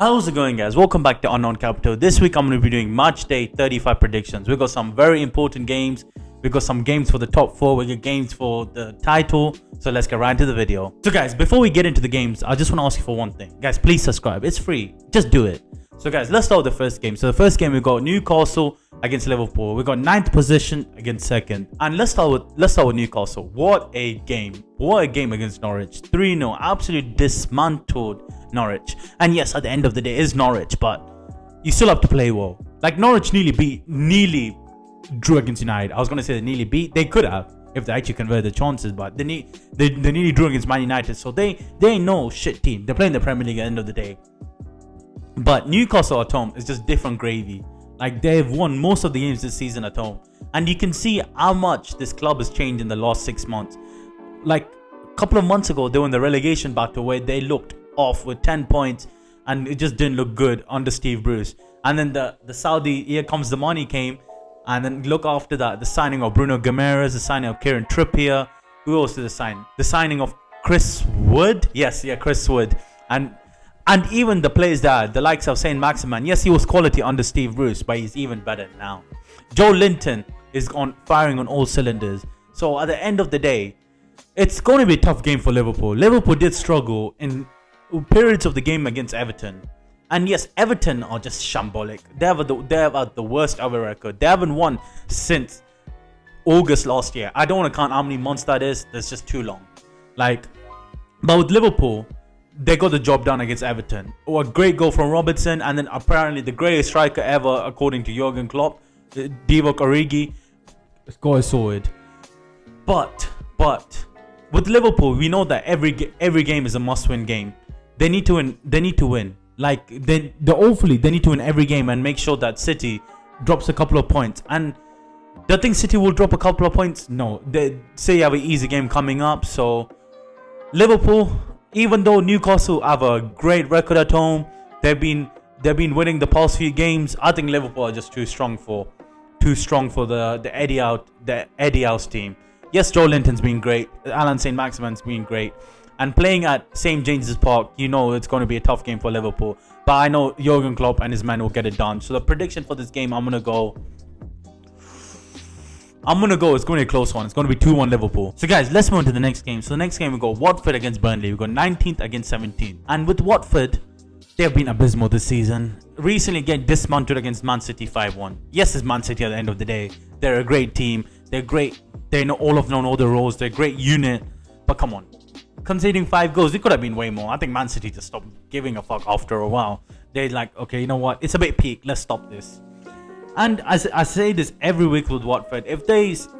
How's it going, guys? Welcome back to Unknown Capital. This week I'm going to be doing March Day 35 predictions. We've got some very important games. We've got some games for the top 4. We got games for the title. So let's get right into the video. So guys, before we get into the games, I just want to ask you for one thing. Guys, please subscribe. It's free. Just do it. So guys, let's start with the first game. So the first game, we got Newcastle against Liverpool. We got 9th position against 2nd. And let's start with Newcastle. What a game. What a game against Norwich. 3-0. Absolutely dismantled Norwich. And yes, at the end of the day, it's Norwich, but you still have to play well. Like, Norwich nearly drew against United. I was going to say they nearly beat. They could have if they actually converted the chances, but they nearly drew against Man United. So they ain't no shit team. They're playing the Premier League at the end of the day. But Newcastle at home is just different gravy. Like, they've won most of the games this season at home. And you can see how much this club has changed in the last 6 months. Like, a couple of months ago, they were in the relegation battle where they looked off with 10 points. And it just didn't look good under Steve Bruce. And then the Saudi, here comes the money came. And then look after that, the signing of Bruno Guimaraes, the signing of Kieran Trippier. Who else did the sign? The signing of Chris Wood. Yes, Chris Wood. And even the players that the likes of Saint Maximin. Yes, he was quality under Steve Bruce, but he's even better now. Joe Linton is firing on all cylinders. So at the end of the day, it's going to be a tough game for Liverpool. Liverpool did struggle in periods of the game against Everton. And yes, Everton are just shambolic. They have the worst ever record. They haven't won since August last year. I don't want to count how many months that is. That's just too long. But with Liverpool, they got the job done against Everton. A great goal from Robertson, and then apparently the greatest striker ever, according to Jurgen Klopp, Divock Origi, score is sorted. But with Liverpool, we know that every game is a must-win game. They need to win. Like, they need to win every game and make sure that City drops a couple of points. And do you think City will drop a couple of points? No. They say you have an easy game coming up. So Liverpool, even though Newcastle have a great record at home, they've been winning the past few games. I think Liverpool are just too strong for the Eddie House team. Yes, Joe Linton's been great. Alan St. Maximin's been great. And playing at St. James's Park, you know it's going to be a tough game for Liverpool. But I know Jurgen Klopp and his men will get it done. So the prediction for this game, I'm going to go, it's going to be a close one. It's going to be 2-1 Liverpool. So guys, let's move on to the next game. So the next game, we got Watford against Burnley. We got 19th against 17th. And with Watford, they have been abysmal this season. Recently getting dismantled against Man City 5-1. Yes, it's Man City at the end of the day. They're a great team. They're great. They know all the roles. They're a great unit. But come on. Conceding 5 goals, it could have been way more. I think Man City just stopped giving a fuck after a while. They're like, okay, you know what? It's a bit peak. Let's stop this. And I say this every week with Watford.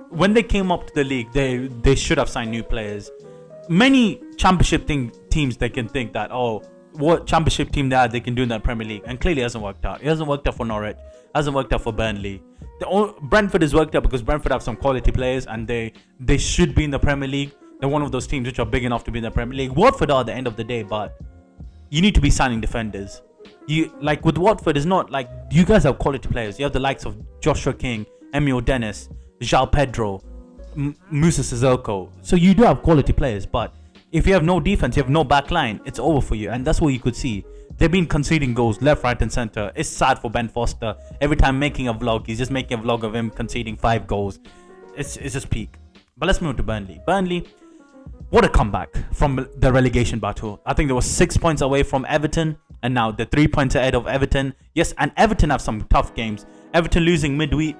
When they came up to the league, they should have signed new players. Many championship teams, they can think that, oh, what championship team they can do in the Premier League. And clearly it hasn't worked out. It hasn't worked out for Norwich. It hasn't worked out for Burnley. Brentford has worked out because Brentford have some quality players and they should be in the Premier League. They're one of those teams which are big enough to be in the Premier League. Watford are at the end of the day, but you need to be signing defenders. With Watford, it's not like you guys have quality players. You have the likes of Joshua King, Emil Dennis, João Pedro, Musa Sissoko. So you do have quality players, but if you have no defense, you have no back line, it's over for you. And that's what you could see. They've been conceding goals left, right, and center. It's sad for Ben Foster. Every time making a vlog, he's just making a vlog of him conceding 5 goals. It's just peak. But let's move to Burnley. Burnley, what a comeback from the relegation battle. I think they were 6 points away from Everton, and now they're 3 points ahead of Everton. Yes, and Everton have some tough games. Everton losing midweek.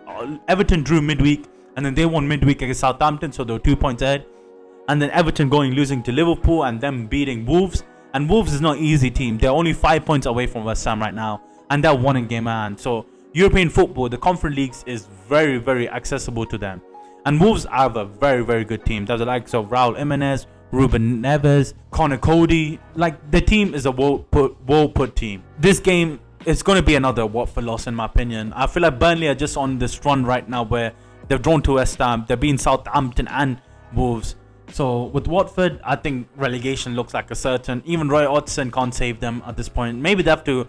Everton drew midweek, and then they won midweek against Southampton, so they were 2 points ahead. And then Everton losing to Liverpool and them beating Wolves. And Wolves is not an easy team. They're only 5 points away from West Ham right now, and they're 1 in game hand. So European football, the Conference Leagues is very, very accessible to them. And Wolves have a very, very good team. There's the likes of Raul Jimenez, Ruben Neves, Connor Cody. Like, the team is a well-put team. This game is going to be another Watford loss, in my opinion. I feel like Burnley are just on this run right now where they've drawn to West Ham. They're beating Southampton and Wolves. So with Watford, I think relegation looks like a certain. Even Roy Hodgson can't save them at this point. Maybe they have to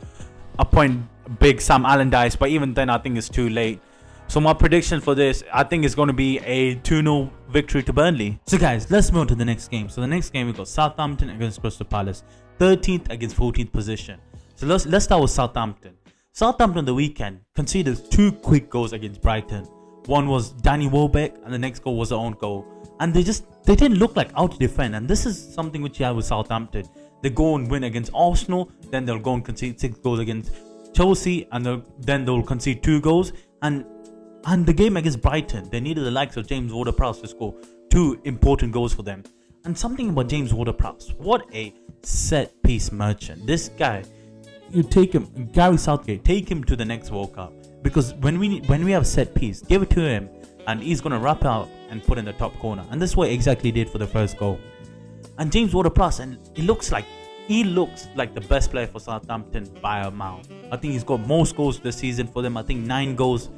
appoint big Sam Allardyce, but even then I think it's too late. So my prediction for this, I think it's going to be a 2-0 victory to Burnley. So guys, let's move on to the next game. So the next game, we got Southampton against Crystal Palace. 13th against 14th position. So let's start with Southampton. Southampton the weekend conceded 2 quick goals against Brighton. One was Danny Welbeck, and the next goal was their own goal. And they didn't look like out to defend. And this is something which you have with Southampton. They go and win against Arsenal, then they'll go and concede 6 goals against Chelsea, and then they'll concede 2 goals. And the game against Brighton, they needed the likes of James Ward-Prowse to score 2 important goals for them. And something about James Ward-Prowse, what a set piece merchant. This guy, you take him, Gary Southgate, take him to the next World Cup. Because when we have set piece, give it to him, and he's gonna wrap out and put in the top corner. And this is what he exactly did for the first goal. And James Ward-Prowse, and he looks like the best player for Southampton by a mile. I think he's got most goals this season for them. I think 9 goals.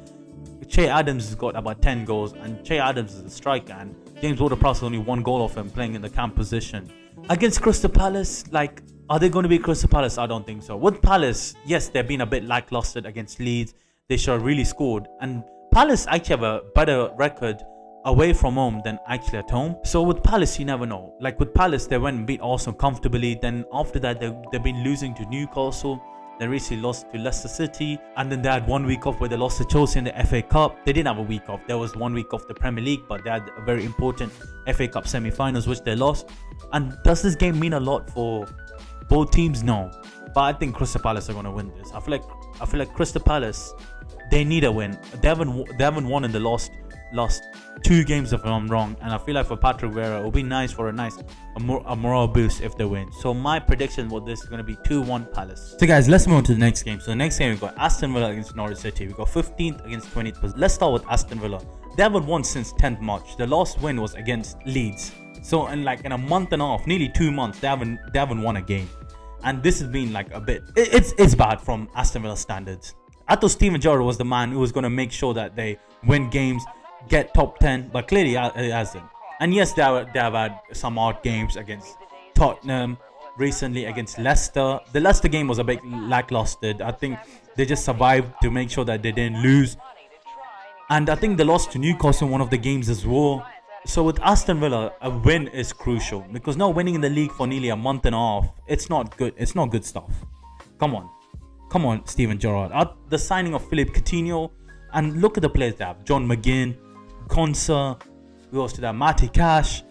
Che Adams has got about 10 goals, and Che Adams is a striker, and James Ward-Prowse has only 1 goal off him playing in the camp position. Against Crystal Palace, like, are they going to be Crystal Palace? I don't think so. With Palace, yes, they've been a bit lackluster against Leeds. They should have really scored. And Palace actually have a better record away from home than actually at home. So with Palace, you never know. Like with Palace, they went and beat Arsenal comfortably. Then after that, they've been losing to Newcastle. They recently lost to Leicester City. And then they had 1 week off where they lost to Chelsea in the FA Cup. They didn't have a week off. There was 1 week off the Premier League, but they had a very important FA Cup semi-finals, which they lost. And does this game mean a lot for both teams? No. But I think Crystal Palace are going to win this. I feel like Crystal Palace, they need a win. They haven't won in the last 2 games if I'm wrong, and I feel like for Patrick Vieira it will be nice for a morale boost if they win. So my prediction for this is going to be 2-1 Palace. So guys, let's move on to the next game. So the next game we've got Aston Villa against Norwich City. We've got 15th against 20th. Let's start with Aston Villa. They haven't won since 10th March. The last win was against Leeds. So in a month and a half, nearly 2 months, they haven't won a game. And this has been like a bit, it's bad from Aston Villa standards. I thought Steven Gerrard was the man who was going to make sure that they win games, get top 10, but clearly it hasn't. And yes, they have had some odd games against Tottenham, recently against Leicester. The Leicester game was a bit lackluster. I think they just survived to make sure that they didn't lose. And I think they lost to Newcastle in one of the games as well. So with Aston Villa, a win is crucial, because now winning in the league for nearly a month and a half, it's not good. It's not good stuff. Come on, Steven Gerrard. The signing of Philippe Coutinho, and look at the players they have: John McGinn, Konsa, we also have Matty Cash,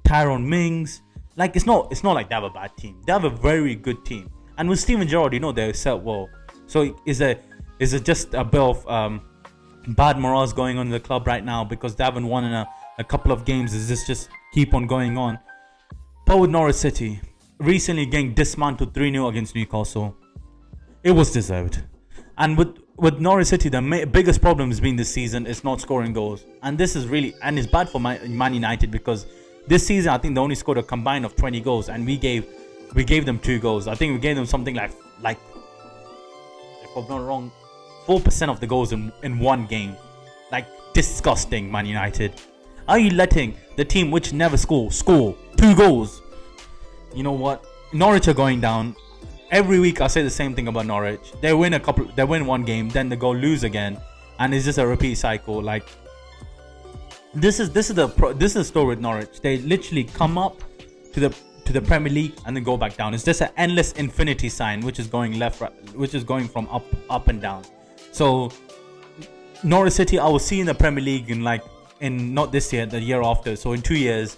Tyrone Mings. Like it's not like they have a bad team. They have a very good team. And with Steven Gerrard, they're set well. So is it just a bit of bad morale going on in the club right now because they haven't won in a couple of games? Is this just keep on going on? But with Norwich City, recently getting dismantled 3-0 against Newcastle, it was deserved. And with Norwich City, the biggest problem has been this season is not scoring goals. And this is really, and it's bad for Man United, because this season I think they only scored a combined of 20 goals, and we gave them 2 goals. I think we gave them something like if I'm not wrong, 4% of the goals in one game. Like, disgusting, Man United. Are you letting the team which never score 2 goals? You know what? Norwich are going down. Every week I say the same thing about Norwich. They win one game, then they go lose again, and it's just a repeat cycle. Like, this is the story with Norwich. They literally come up to the Premier League and then go back down. It's just an endless infinity sign, which is going left, right, which is going from up and down. So Norwich City, I will see in the Premier League in not this year, the year after. So in 2 years,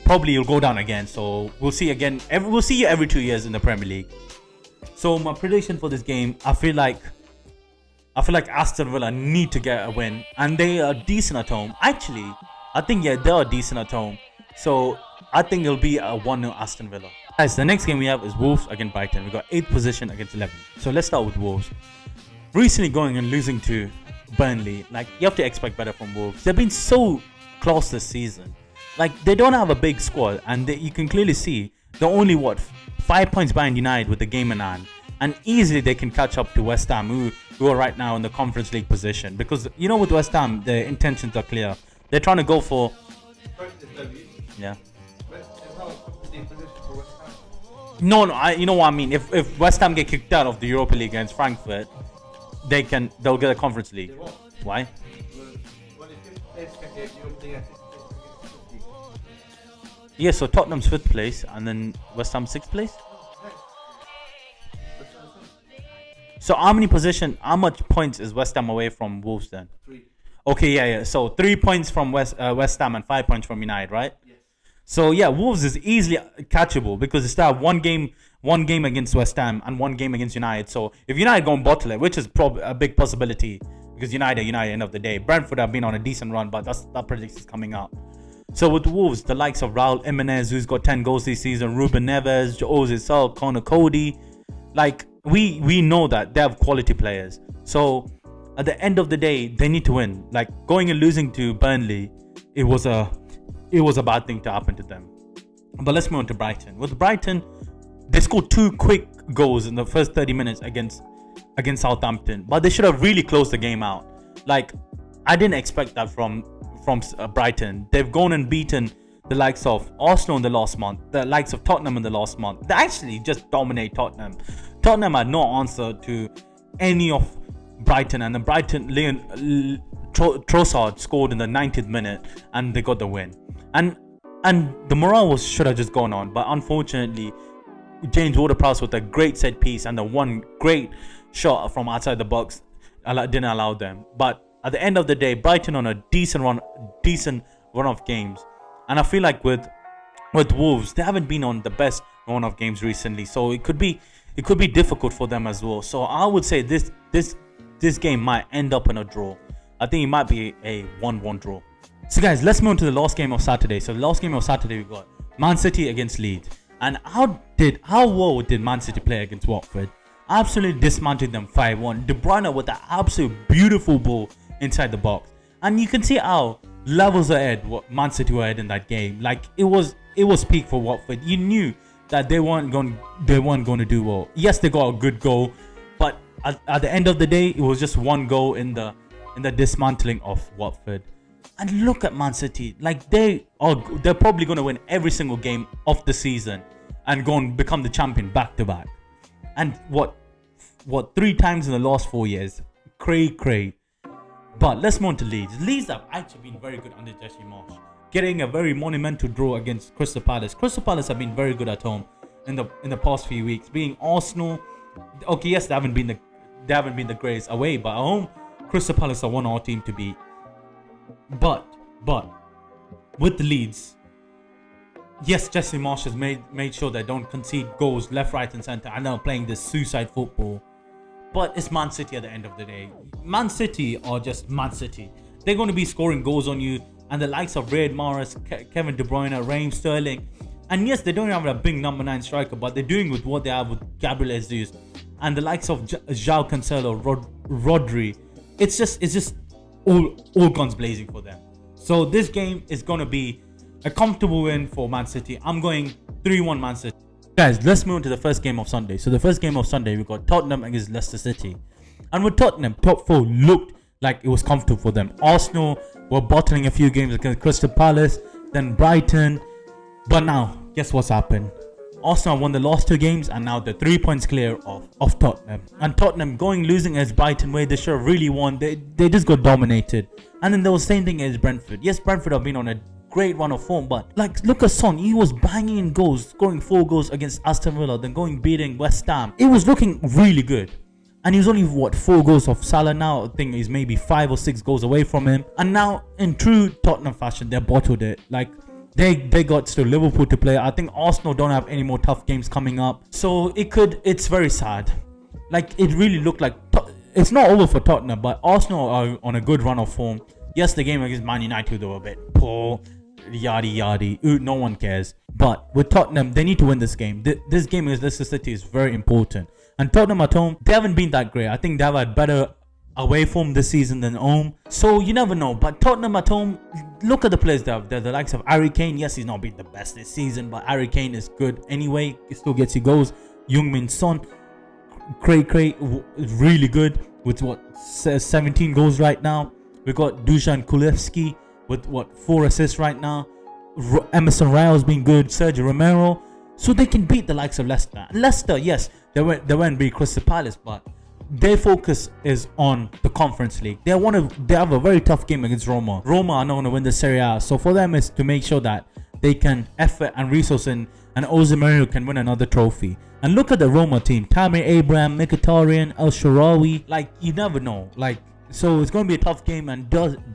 probably you'll go down again. So we'll see again. We'll see you every 2 years in the Premier League. So my prediction for this game, I feel like Aston Villa need to get a win, and they are decent at home. Actually, I think they are decent at home. So I think it'll be a 1-0 Aston Villa. Guys, the next game we have is Wolves against Brighton. We got 8th position against 11th. So let's start with Wolves. Recently going and losing to Burnley, you have to expect better from Wolves. They've been so close this season. They don't have a big squad, and you can clearly see they're only 5 points behind United with the game in hand, and easily they can catch up to West Ham, who are right now in the Conference League position. Because with West Ham, their intentions are clear. They're trying to go for yeah. No, you know what I mean. If West Ham get kicked out of the Europa League against Frankfurt, they'll get a Conference League. Why? Yeah, so Tottenham's 5th place, and then West Ham 6th place. So how much points is West Ham away from Wolves then? 3. Okay, yeah. So 3 points from West Ham and 5 points from United, right? Yes. So yeah, Wolves is easily catchable because they still have one game against West Ham and one game against United. So if United go and bottle it, which is probably a big possibility because United end of the day. Brentford have been on a decent run, but that prediction is coming up. So with Wolves, the likes of Raul Jimenez, who's got 10 goals this season, Ruben Neves, Ozil Sal, Connor Cody, like we know that they have quality players. So at the end of the day, they need to win. Like going and losing to Burnley, it was a bad thing to happen to them. But let's move on to Brighton. With Brighton, they scored 2 quick goals in the first 30 minutes against Southampton, but they should have really closed the game out. Like I didn't expect that from Brighton. They've gone and beaten the likes of Arsenal in the last month, the likes of Tottenham in the last month. They actually just dominate Tottenham. Tottenham had no answer to any of Brighton, and the Brighton Trossard scored in the 90th minute and they got the win. And the morale should have just gone on, but unfortunately James Ward-Prowse with a great set piece and the one great shot from outside the box didn't allow them. But at the end of the day, Brighton on a decent run of games, and I feel like with Wolves, they haven't been on the best run of games recently, so it could be difficult for them as well. So I would say this game might end up in a draw. I think it might be a 1-1 draw. So guys, let's move on to the last game of Saturday. So the last game of Saturday, we got Man City against Leeds. And how well did Man City play against Watford? Absolutely dismantled them 5-1. De Bruyne with an absolute beautiful ball inside the box. And you can see how levels ahead what Man City were ahead in that game. Like it was peak for Watford. You knew that they weren't going to do well. Yes, they got a good goal, but at the end of the day, it was just one goal in the dismantling of Watford. And look at Man City, like they're probably going to win every single game of the season and go and become the champion back to back. And what 3 times in the last 4 years, cray. But let's move on to Leeds. Leeds have actually been very good under Jesse Marsh, getting a very monumental draw against Crystal Palace. Crystal Palace have been very good at home in the past few weeks. Being Arsenal, okay, yes, they haven't been the greatest away, but at home, Crystal Palace are one of our team to beat. But with the Leeds, yes, Jesse Marsh has made sure they don't concede goals left, right, and centre. I know playing this suicide football, but it's Man City at the end of the day. Man City are just Man City. They're going to be scoring goals on you, and the likes of Riyad Mahrez, Kevin De Bruyne, Raheem Sterling, and yes, they don't have a big number 9 striker, but they're doing with what they have with Gabriel Jesus and the likes of João Cancelo, Rodri. It's just all guns blazing for them. So this game is going to be a comfortable win for Man City. I'm going 3-1 Man City. Guys, let's move on to the first game of Sunday. So the first game of Sunday, we got Tottenham against Leicester City. And with Tottenham, top 4 looked like it was comfortable for them. Arsenal were bottling a few games against Crystal Palace, then Brighton. But now, guess what's happened? Arsenal won the last 2 games and now they're 3 points clear of Tottenham. And Tottenham losing as Brighton, where they should have really won. They just got dominated. And then there was the same thing as Brentford. Yes, Brentford have been on a great run of form, but like look at Son, he was banging in goals, scoring 4 goals against Aston Villa, then beating West Ham. It was looking really good. And he was only 4 goals off Salah now. I think he's maybe 5 or 6 goals away from him. And now in true Tottenham fashion, they bottled it. Like they got still Liverpool to play. I think Arsenal don't have any more tough games coming up. So it's very sad. Like it really looked like it's not over for Tottenham, but Arsenal are on a good run of form. Yes, the game against Man United they were a bit poor. Yadi. No one cares. But with Tottenham, they need to win this game. This game against Leicester City is very important. And Tottenham at home, they haven't been that great. I think they have had better away form this season than home. So you never know. But Tottenham at home, look at the players they have. They're the likes of Harry Kane. Yes, he's not been the best this season, but Harry Kane is good anyway. He still gets you goals. Heung-min Son, Cray is really good with 17 goals right now. We got Dusan Kulevski with 4 assists right now. Emerson Royale's been good. Sergio Romero. So they can beat the likes of Leicester. Leicester, yes, they won't beat Crystal Palace, but their focus is on the Conference League. They have a very tough game against Roma. Roma are not going to win the Serie A. So for them, it's to make sure that they can effort and resource in and Jose Mourinho can win another trophy. And look at the Roma team: Tammy Abraham, Mkhitaryan, El Shaarawy. Like, you never know. Like, so it's going to be a tough game. And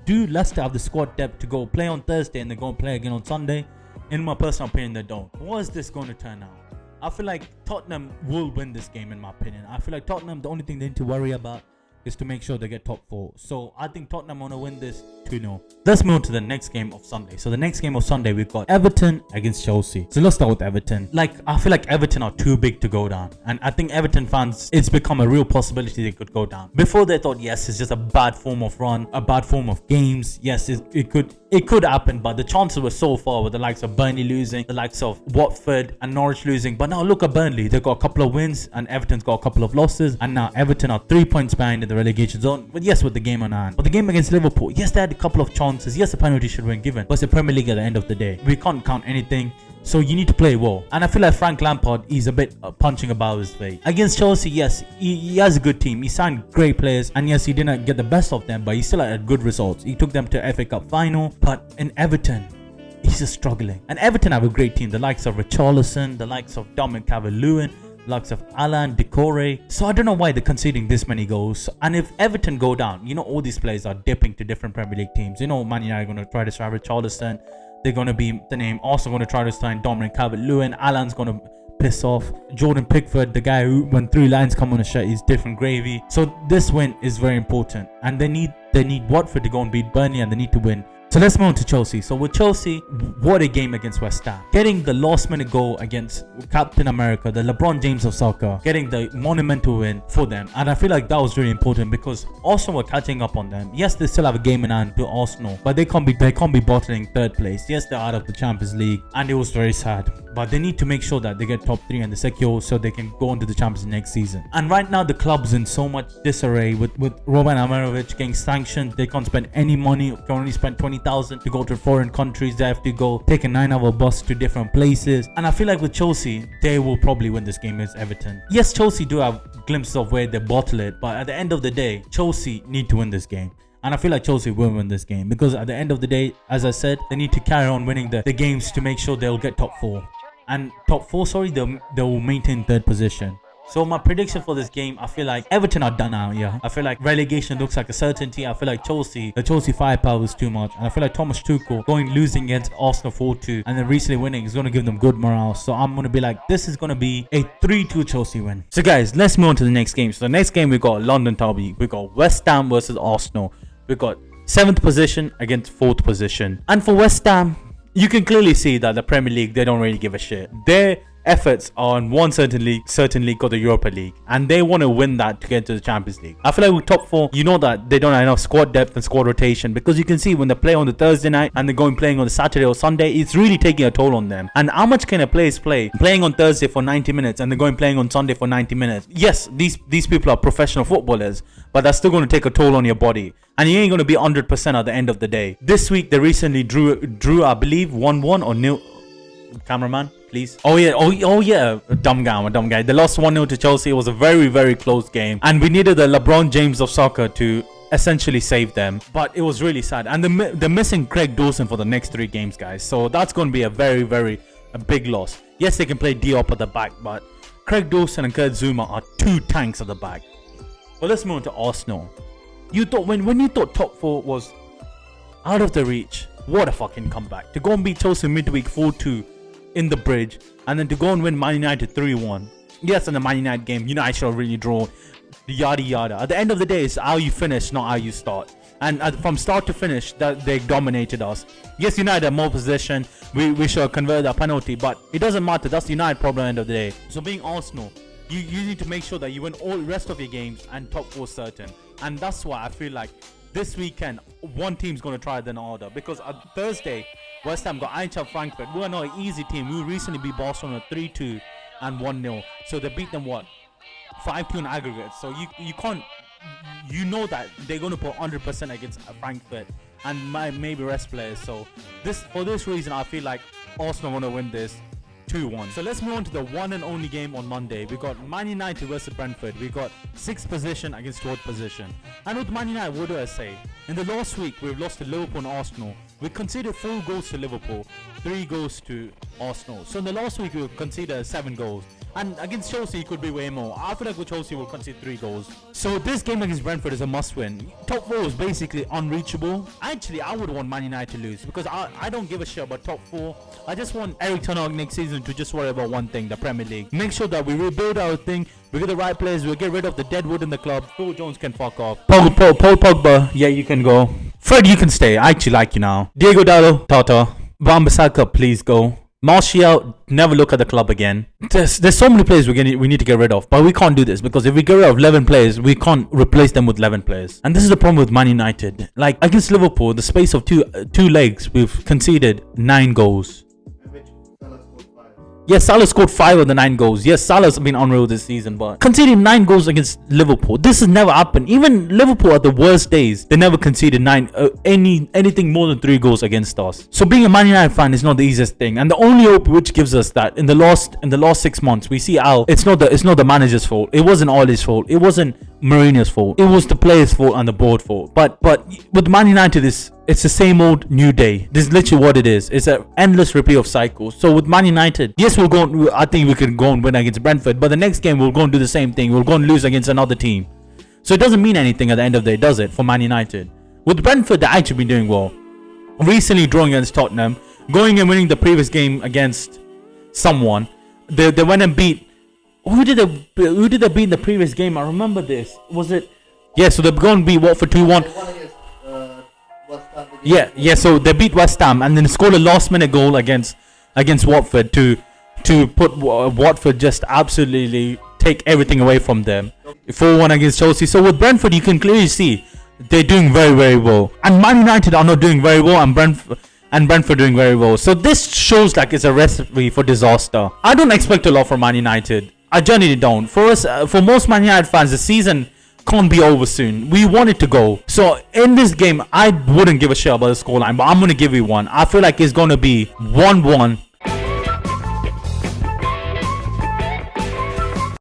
do Leicester have the squad depth to go play on Thursday and they're going to play again on Sunday? In my personal opinion, they don't. What is this going to turn out? I feel like Tottenham will win this game, in my opinion. I feel like Tottenham, the only thing they need to worry about is to make sure they get top 4. So I think Tottenham want to win this 2-0. Let's move on to the next game of Sunday. So the next game of Sunday, we've got Everton against Chelsea. So let's start with Everton. Like, I feel like Everton are too big to go down. And I think Everton fans, it's become a real possibility they could go down. Before they thought, yes, it's just a bad form of run, a bad form of games. Yes, it could happen, but the chances were so far with the likes of Burnley losing, the likes of Watford and Norwich losing. But now look at Burnley. They've got a couple of wins and Everton's got a couple of losses. And now Everton are 3 points behind in the relegation zone. But yes, with the game on hand. But the game against Liverpool, yes, they had a couple of chances. Yes, the penalty should have been given. But it's the Premier League at the end of the day. We can't count anything. So you need to play well. And I feel like Frank Lampard, he's a bit punching above his weight. Against Chelsea, yes, he has a good team. He signed great players. And yes, he didn't get the best of them, but he still had good results. He took them to FA Cup final. But in Everton, he's just struggling. And Everton have a great team. The likes of Richarlison, the likes of Dominic Calvert-Lewin, the likes of Alan, Decore. So I don't know why they're conceding this many goals. And if Everton go down, you know, all these players are dipping to different Premier League teams. You know, Man United are going to try to sign Richarlison. They're going to be the name. Also going to try to sign Dominic Calvert-Lewin. Alan's going to piss off. Jordan Pickford, the guy who, when 3 lines come on a shirt, is different gravy. So this win is very important. And they need Watford to go and beat Burnley, and they need to win. So let's move on to Chelsea. So with Chelsea, what a game against West Ham. Getting the last minute goal against Captain America, the LeBron James of soccer, getting the monumental win for them. And I feel like that was really important because Arsenal were catching up on them. Yes, they still have a game in hand to Arsenal, but they can't be bottling 3rd place. Yes, they're out of the Champions League and it was very sad. But they need to make sure that they get top 3 and the secure so they can go into the Champions League next season. And right now the club's in so much disarray with Roman Abramovich getting sanctioned. They can't spend any money. Can only spend 20,000 to go to foreign countries. They have to go take a 9-hour bus to different places. And I feel like with Chelsea, they will probably win this game against Everton. Yes, Chelsea do have glimpses of where they bottle it, but at the end of the day, Chelsea need to win this game. And I feel like Chelsea will win this game because at the end of the day, as I said, they need to carry on winning the games to make sure they'll get top 4. And top 4, sorry, they will maintain 3rd position. So my prediction for this game, I feel like Everton are done out here. I feel like relegation looks like a certainty. I feel like the Chelsea firepower is too much. And I feel like Thomas Tuchel losing against Arsenal 4-2 and then recently winning is going to give them good morale. So I'm going to be like, this is going to be a 3-2 Chelsea win. So guys, let's move on to the next game. So the next game, we got London Derby. We got West Ham versus Arsenal. We got 7th position against 4th position. And for West Ham, you can clearly see that the Premier League, they don't really give a shit. Their efforts are on one certain league called the Europa League, and they want to win that to get to the Champions League. I feel like with top 4, you know that they don't have enough squad depth and squad rotation, because you can see when they play on the Thursday night and they're playing on the Saturday or Sunday, it's really taking a toll on them. And how much can a player playing on Thursday for 90 minutes and they're playing on Sunday for 90 minutes? Yes, these people are professional footballers, but that's still going to take a toll on your body. And you ain't going to be 100% at the end of the day. This week, they recently drew I believe, 1-1 or nil. Cameraman, please. Oh yeah. Dumb guy. They lost 1-0 to Chelsea. It was a very, very close game. And we needed the LeBron James of soccer to essentially save them. But it was really sad. And they're missing Craig Dawson for the next 3 games, guys. So that's going to be a very, very big loss. Yes, they can play Diop at the back, but Craig Dawson and Kurt Zuma are 2 tanks at the back. Well, let's move on to Arsenal. You thought when you thought top 4 was out of the reach, what a fucking comeback. To go and beat Chelsea midweek 4-2 in the bridge, and then to go and win Man United 3-1. Yes, in the Man United game, United should have really drawn. Yada yada. At the end of the day, it's how you finish, not how you start. And from start to finish, that they dominated us. Yes, United had more possession. We should have converted that penalty, but it doesn't matter. That's the United problem at the end of the day. So being Arsenal, you need to make sure that you win all the rest of your games and top 4 certain. And that's why I feel like this weekend, one team's going to try than another. Because on Thursday, West Ham got Eintracht Frankfurt. We are not an easy team. We recently beat Barcelona 3-2 and 1-0. So they beat them 5-2 in aggregate. So you can't, you know that they're going to put 100% against Frankfurt and maybe rest players. So for this reason, I feel like Arsenal want to win this 2-1. So let's move on to the one and only game on Monday. We got Man United versus Brentford. We got 6th position against 4th position. And with Man United, what do I say? In the last week, we've lost to Liverpool and Arsenal. We conceded 4 goals to Liverpool, 3 goals to Arsenal. So in the last week we conceded 7 goals. And against Chelsea it could be way more. I feel like with Chelsea we'll concede 3 goals. So this game against Brentford is a must win. Top 4 is basically unreachable. Actually, I would want Man United to lose because I don't give a shit about top 4. I just want Eric Ten Hag next season to just worry about one thing, the Premier League. Make sure that we rebuild our thing. We get the right players. We'll get rid of the dead wood in the club. Phil Jones can fuck off. Paul Pogba, yeah, you can go. Fred, you can stay. I actually like you now. Diego Dallo, Tata. Wan-Bissaka, please go. Martial, never look at the club again. There's so many players we need to get rid of, but we can't do this because if we get rid of 11 players, we can't replace them with 11 players. And this is the problem with Man United. Like against Liverpool, the space of two legs, we've conceded 9 goals. Yes, Salah scored 5 of the 9 goals. Yes, Salah's been unreal this season, but conceding 9 goals against Liverpool, this has never happened. Even Liverpool at the worst days, they never conceded anything more than 3 goals against us. So being a Man United fan is not the easiest thing, and the only hope which gives us that in the last 6 months, we see Al. It's not the manager's fault. It wasn't Ole's fault. It wasn't Mourinho's fault. It was the players' fault and the board fault. But with Man United, it's the same old new day. This is literally what it is. It's an endless repeat of cycles. So with Man United, yes, I think we can go and win against Brentford, but the next game we'll go and do the same thing. We'll go and lose against another team. So it doesn't mean anything at the end of the day, does it, for Man United? With Brentford, they've actually been doing well. Recently drawing against Tottenham, going and winning the previous game against someone. They went and beat. Who did they beat in the previous game? I remember this. Was it? Yeah, so they're going to beat Watford 2-1. Yeah. So they beat West Ham and then scored a last-minute goal against Watford to put Watford just absolutely take everything away from them. 4-1 against Chelsea. So with Brentford, you can clearly see they're doing very, very well. And Man United are not doing very well, and Brentford doing very well. So this shows like it's a recipe for disaster. I don't expect a lot from Man United. I genuinely don't. For most Man United fans, the season can't be over soon. We want it to go. So in this game, I wouldn't give a shit about the scoreline, but I'm going to give you one. I feel like it's going to be 1-1